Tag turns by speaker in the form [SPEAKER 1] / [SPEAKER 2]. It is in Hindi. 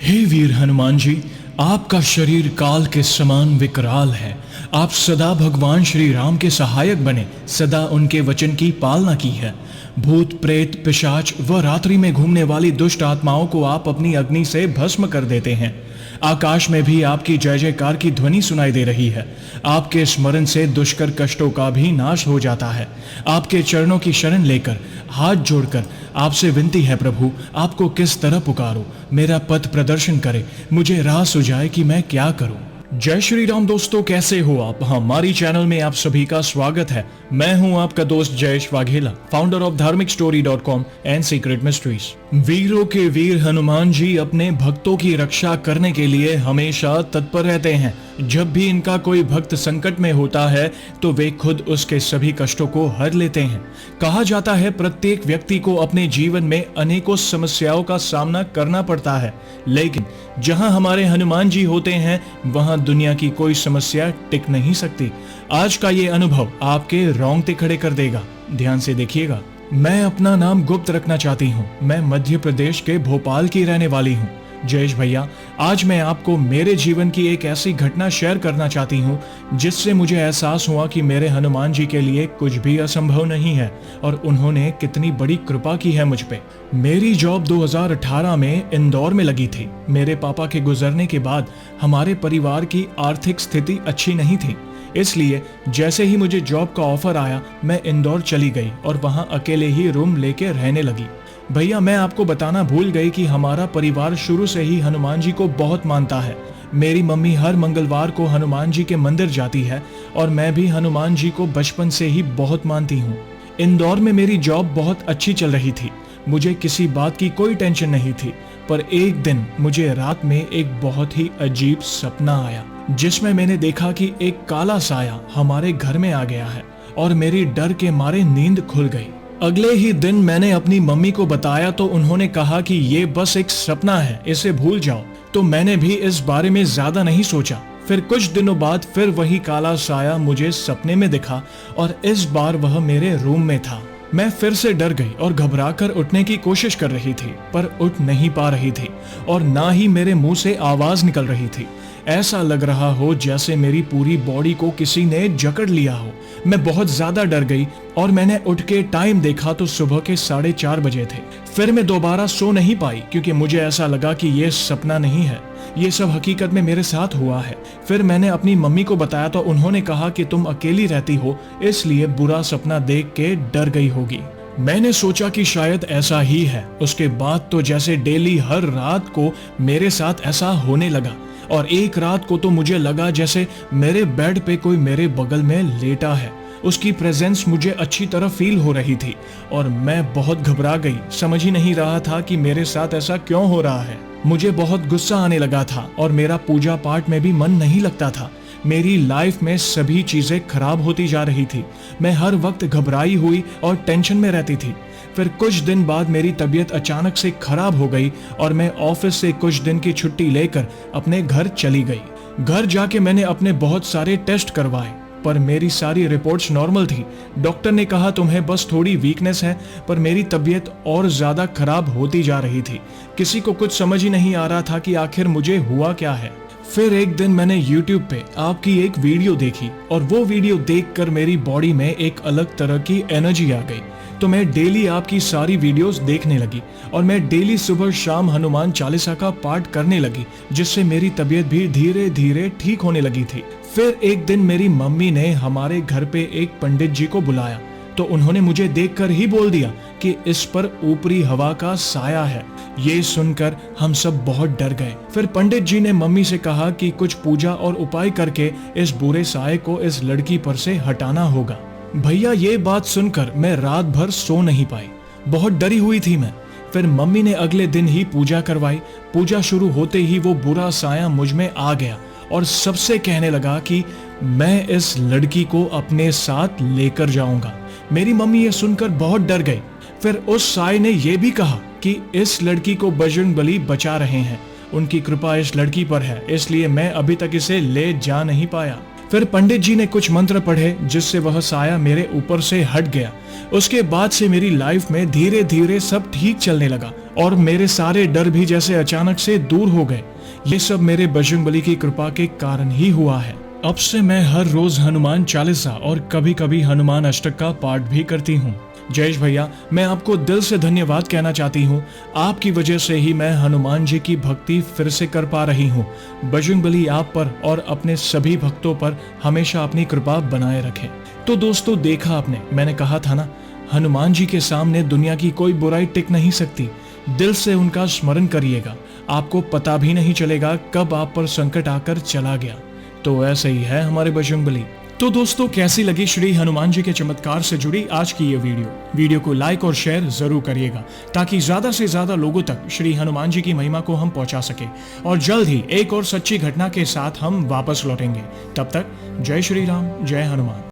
[SPEAKER 1] हे वीर हनुमान जी, आपका शरीर काल के समान विकराल है। आप सदा भगवान श्री राम के सहायक बने, सदा उनके वचन की पालना की है। भूत प्रेत पिशाच व रात्रि में घूमने वाली दुष्ट आत्माओं को आप अपनी अग्नि से भस्म कर देते हैं। आकाश में भी आपकी जय जयकार की ध्वनि सुनाई दे रही है। आपके स्मरण से दुष्कर कष्टों का भी नाश हो जाता है। आपके चरणों की शरण लेकर हाथ जोड़कर आपसे विनती है प्रभु, आपको किस तरह पुकारो, मेरा पथ प्रदर्शन करे, मुझे राह सुझाए कि मैं क्या करूं। जय श्री राम दोस्तों, कैसे हो आप। हमारी चैनल में आप सभी का स्वागत है। मैं हूं आपका दोस्त जयेश वाघेला, फाउंडर ऑफ धार्मिकस्टोरी.com एंड सीक्रेट मिस्ट्रीज। वीरों के वीर हनुमान जी अपने भक्तों की रक्षा करने के लिए हमेशा तत्पर रहते हैं। जब भी इनका कोई भक्त संकट में होता है तो वे खुद उसके सभी कष्टों को हर लेते हैं। कहा जाता है प्रत्येक व्यक्ति को अपने जीवन में अनेकों समस्याओं का सामना करना पड़ता है, लेकिन जहां हमारे हनुमान जी होते हैं वहां दुनिया की कोई समस्या टिक नहीं सकती। आज का ये अनुभव आपके रोंगटे खड़े कर देगा। ध्यान से देखिएगा। मैं अपना नाम गुप्त रखना चाहती हूँ। मैं मध्य प्रदेश के भोपाल की रहने वाली हूँ। जयेश भैया, आज मैं आपको मेरे जीवन की एक ऐसी घटना शेयर करना चाहती हूँ जिससे मुझे एहसास हुआ कि मेरे हनुमान जी के लिए कुछ भी असंभव नहीं है और उन्होंने कितनी बड़ी कृपा की है मुझ पे। मेरी जॉब 2018 में इंदौर में लगी थी। मेरे पापा के गुजरने के बाद हमारे परिवार की आर्थिक स्थिति अच्छी नहीं थी, इसलिए जैसे ही मुझे जॉब का ऑफर आया मैं इंदौर चली गई और वहां अकेले ही रूम लेके रहने लगी। भैया, मैं आपको बताना भूल गई कि हमारा परिवार शुरू से ही हनुमान जी को बहुत मानता है। मेरी मम्मी हर मंगलवार को हनुमान जी के मंदिर जाती है और मैं भी हनुमान जी को बचपन से ही बहुत मानती हूँ। इंदौर में मेरी जॉब बहुत अच्छी चल रही थी, मुझे किसी बात की कोई टेंशन नहीं थी। पर एक दिन मुझे रात में एक बहुत ही अजीब सपना आया जिसमें मैंने देखा कि एक काला साया हमारे घर में आ गया है और मेरी डर के मारे नींद खुल गई। अगले ही दिन मैंने अपनी मम्मी को बताया तो उन्होंने कहा कि ये बस एक सपना है, इसे भूल जाओ। तो मैंने भी इस बारे में ज्यादा नहीं सोचा। फिर कुछ दिनों बाद फिर वही काला साया मुझे सपने में दिखा और इस बार वह मेरे रूम में था। मैं फिर से डर गई और घबराकर उठने की कोशिश कर रही थी, पर उठ नहीं पा रही थी और ना ही मेरे मुंह से आवाज निकल रही थी। ऐसा लग रहा हो जैसे मेरी पूरी बॉडी को किसी ने जकड़ लिया हो। मैं बहुत ज्यादा डर गई और मैंने उठ के टाइम देखा तो सुबह के 4:30 बजे थे। फिर मैं दोबारा सो नहीं पाई क्योंकि मुझे ऐसा लगा कि ये सपना नहीं है, ये सब हकीकत में मेरे साथ हुआ है। फिर मैंने अपनी मम्मी को बताया तो उन्होंने कहा कि तुम अकेली रहती हो, इसलिए बुरा सपना देख के डर गई होगी। मैंने सोचा कि शायद ऐसा ही है। उसके बाद तो जैसे डेली हर रात को मेरे साथ ऐसा होने लगा और एक रात को तो मुझे लगा जैसे मेरे बेड पे कोई मेरे बगल में लेटा है। उसकी प्रेजेंस मुझे अच्छी तरह फील हो रही थी और मैं बहुत घबरा गई। समझ ही नहीं रहा था कि मेरे साथ ऐसा क्यों हो रहा है। मुझे बहुत गुस्सा आने लगा था और मेरा पूजा पाठ में भी मन नहीं लगता था। मेरी लाइफ में सभी चीजें खराब होती जा रही थी। मैं हर वक्त घबराई हुई और टेंशन में रहती थी। फिर कुछ दिन बाद मेरी तबीयत अचानक से खराब हो गई और मैं ऑफिस से कुछ दिन की छुट्टी लेकर अपने घर चली गई। घर जाके मैंने अपने बहुत सारे टेस्ट करवाए पर मेरी सारी रिपोर्ट्स नॉर्मल थी। डॉक्टर ने कहा तुम्हें बस थोड़ी वीकनेस है, पर मेरी तबीयत और ज्यादा खराब होती जा रही थी। किसी को कुछ समझ ही नहीं आ रहा था कि आखिर मुझे हुआ क्या है। फिर एक दिन मैंने YouTube पे आपकी एक वीडियो देखी और वो वीडियो देखकर मेरी बॉडी में एक अलग तरह की एनर्जी आ गई। तो मैं डेली आपकी सारी वीडियोस देखने लगी और मैं डेली सुबह शाम हनुमान चालीसा का पाठ करने लगी, जिससे मेरी तबीयत भी धीरे धीरे ठीक होने लगी थी। फिर एक दिन मेरी मम्मी ने हमारे घर पे एक पंडित जी को बुलाया तो उन्होंने मुझे देखकर ही बोल दिया कि इस पर ऊपरी हवा का साया है। ये सुनकर हम सब बहुत डर गए। फिर पंडित जी ने मम्मी से कहा कि कुछ पूजा और उपाय करके इस बुरे साये को इस लड़की पर से हटाना होगा। भैया, ये बात सुनकर मैं रात भर सो नहीं पाई, बहुत डरी हुई थी मैं। फिर मम्मी ने अगले दिन ही पूजा करवाई। पूजा शुरू होते ही वो बुरा साया मुझ में आ गया और सबसे कहने लगा कि मैं इस लड़की को अपने साथ लेकर जाऊंगा। मेरी मम्मी ये सुनकर बहुत डर गई। फिर उस साये ने यह भी कहा कि इस लड़की को बजरंगबली बचा रहे हैं, उनकी कृपा इस लड़की पर है, इसलिए मैं अभी तक इसे ले जा नहीं पाया। फिर पंडित जी ने कुछ मंत्र पढ़े जिससे वह साया मेरे ऊपर से हट गया। उसके बाद से मेरी लाइफ में धीरे धीरे सब ठीक चलने लगा और मेरे सारे डर भी जैसे अचानक से दूर हो गए। ये सब मेरे बजरंगबली की कृपा के कारण ही हुआ है। अब से मैं हर रोज हनुमान चालीसा और कभी कभी हनुमान अष्टक का पाठ भी करती हूँ। जयेश भैया, मैं आपको दिल से धन्यवाद कहना चाहती हूँ। आपकी वजह से ही मैं हनुमान जी की भक्ति फिर से कर पा रही हूँ। बजरंगबली आप पर और अपने सभी भक्तों पर हमेशा अपनी कृपा बनाए रखे। तो दोस्तों, देखा आपने, मैंने कहा था ना, हनुमान जी के सामने दुनिया की कोई बुराई टिक नहीं सकती। दिल से उनका स्मरण करिएगा, आपको पता भी नहीं चलेगा कब आप पर संकट आकर चला गया। तो ऐसे ही है हमारे बजरंगबली। तो दोस्तों, कैसी लगी श्री हनुमान जी के चमत्कार से जुड़ी आज की ये वीडियो को लाइक और शेयर जरूर करिएगा ताकि ज्यादा से ज्यादा लोगों तक श्री हनुमान जी की महिमा को हम पहुंचा सके। और जल्द ही एक और सच्ची घटना के साथ हम वापस लौटेंगे। तब तक जय श्री राम, जय हनुमान।